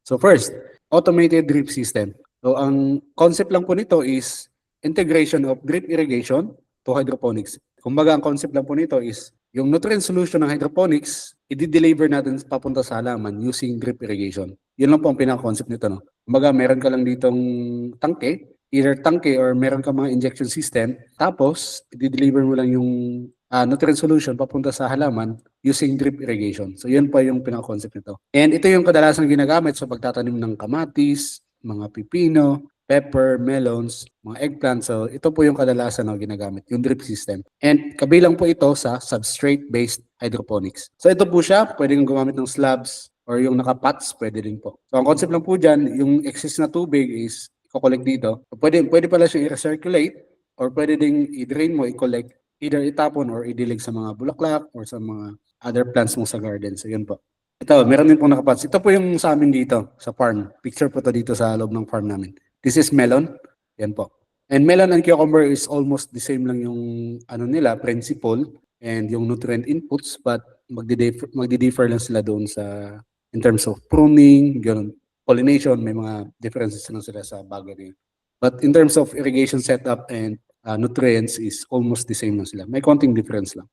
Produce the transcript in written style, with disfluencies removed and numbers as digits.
So first, automated drip system. So ang concept lang po nito is integration of drip irrigation to hydroponics. Kumbaga ang concept lang po nito is yung nutrient solution ng hydroponics, i-deliver natin papunta sa halaman using drip irrigation. Yun lang po ang pinaka-concept nito. No? Kumbaga meron ka lang ditong tangke, either tangke or meron ka mga injection system, tapos i-deliver mo lang yung nutrient solution papunta sa halaman using drip irrigation. So yun pa yung pinaka-concept nito. And ito yung kadalasan ginagamit sa pagtatanim ng kamatis, mga pipino, pepper, melons, mga eggplant. So ito po yung kadalasan na ginagamit, yung drip system. And kabilang po ito sa substrate-based hydroponics. So ito po siya, pwede kang gumamit ng slabs or yung naka-pots, pwede din po. So ang concept lang po dyan, yung excess na tubig is i-collect dito. So, pwede pala siya i-recirculate or pwede ding i-drain mo, i-collect, either itapon or idilig sa mga bulaklak or sa mga other plants mo sa garden. So yun po. Ito, meron din pong nakapots. Ito po yung sa amin dito sa farm. Picture po to dito sa loob ng farm namin. This is melon. Yan po. And melon and cucumber is almost the same lang yung ano nila, principle and yung nutrient inputs, but magdi-differ lang sila doon sa in terms of pruning, ganun, pollination, may mga differences lang sila sa bagay na yun. But in terms of irrigation setup and nutrients is almost the same lang sila. May konting difference lang.